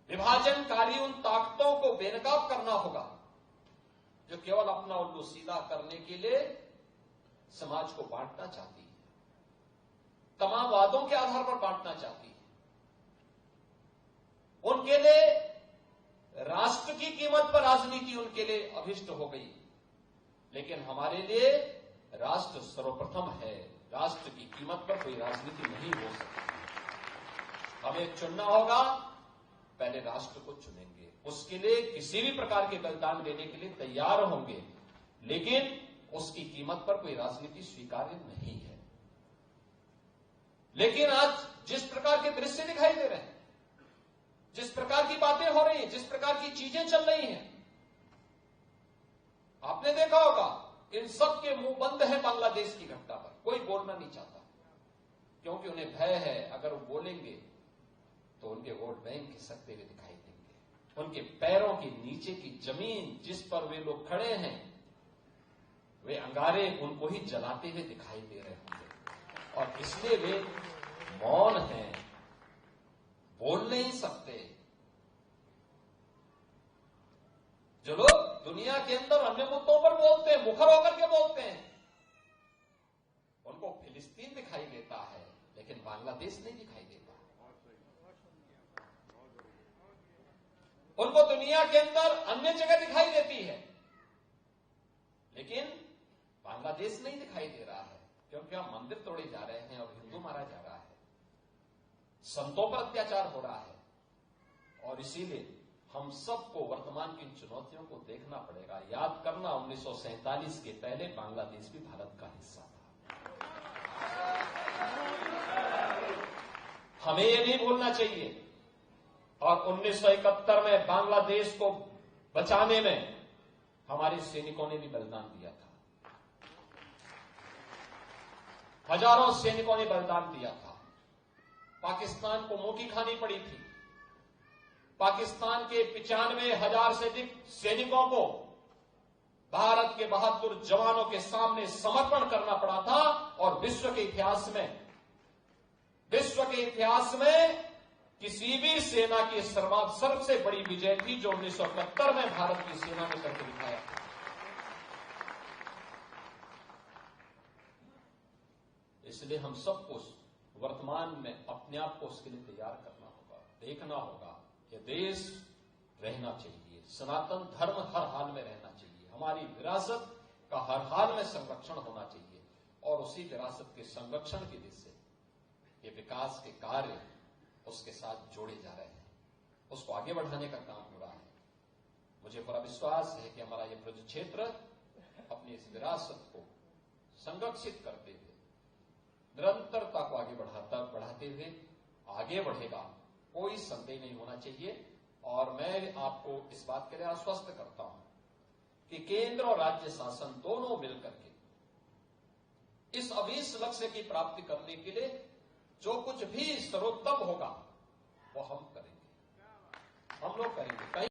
विभाजनकारी उन ताकतों को बेनकाब करना होगा जो केवल अपना उल्लू सीधा करने के लिए समाज को बांटना चाहती है, तमाम वादों के आधार पर बांटना चाहती है। उनके लिए राष्ट्र की कीमत पर राजनीति उनके लिए अभिष्ट हो गई, लेकिन हमारे लिए राष्ट्र सर्वप्रथम है। राष्ट्र की कीमत पर कोई राजनीति नहीं हो सकती। हमें चुनना होगा, पहले राष्ट्र को चुनेंगे, उसके लिए किसी भी प्रकार के बलिदान देने के लिए तैयार होंगे, लेकिन उसकी कीमत पर कोई राजनीति स्वीकार्य नहीं है। लेकिन आज जिस प्रकार के दृश्य दिखाई दे रहे हैं, जिस प्रकार की बातें हो रही हैं, जिस प्रकार की चीजें चल रही हैं, आपने देखा होगा इन सब के मुंह बंद है बांग्लादेश की घटना पर। कोई बोलना नहीं चाहता क्योंकि उन्हें भय है, अगर वो बोलेंगे तो उनके वोट बैंक खिसकते हुए दिखाई देंगे। उनके पैरों के नीचे की जमीन जिस पर वे लोग खड़े हैं, वे अंगारे उनको ही जलाते हुए दिखाई दे रहे होंगे, और इसलिए वे मौन हैं, बोल नहीं सकते। जो लोग दुनिया के अंदर अन्य मुद्दों पर बोलते हैं, मुखर होकर के बोलते हैं, उनको फिलिस्तीन दिखाई देता है, लेकिन बांग्लादेश नहीं दिखाई देता। उनको दुनिया के अंदर अन्य जगह दिखाई देती है, लेकिन बांग्लादेश नहीं दिखाई दे रहा है, क्योंकि हम मंदिर तोड़े जा रहे हैं और हिंदू मारा जा रहा है, संतों पर अत्याचार हो रहा है। और इसीलिए हम सबको वर्तमान की चुनौतियों को देखना पड़ेगा। याद करना, 1947 के पहले बांग्लादेश भी भारत का हिस्सा था। हमें ये नहीं भूलना चाहिए। और 1971 में बांग्लादेश को बचाने में हमारे सैनिकों ने भी बलिदान दिया था। हजारों सैनिकों ने बलिदान दिया था। पाकिस्तान को मुंह की खानी पड़ी थी। पाकिस्तान के 95,000 से अधिक सैनिकों को भारत के बहादुर जवानों के सामने समर्पण करना पड़ा था। और विश्व के इतिहास में किसी भी सेना की सबसे बड़ी विजय थी जो 1971 में भारत की सेना ने करके दिखाया था। इसलिए हम सबको वर्तमान में अपने आप को उसके लिए तैयार करना होगा, देखना होगा कि देश रहना चाहिए, सनातन धर्म हर हाल में रहना चाहिए, हमारी विरासत का हर हाल में संरक्षण होना चाहिए। और उसी विरासत के संरक्षण की दिशा से ये विकास के कार्य उसके साथ जोड़े जा रहे हैं, उसको आगे बढ़ाने का काम हो रहा है। मुझे पूरा विश्वास है कि हमारा ये ब्रज क्षेत्र अपनी इस विरासत को संरक्षित करते हुए निरंतरता को आगे बढ़ाते हुए आगे बढ़ेगा, कोई संदेह नहीं होना चाहिए। और मैं आपको इस बात के लिए आश्वस्त करता हूं कि केंद्र और राज्य शासन दोनों मिलकर के इस अभीष्ट लक्ष्य की प्राप्ति करने के लिए जो कुछ भी सर्वोत्तम होगा वो हम करेंगे, हम लोग करेंगे।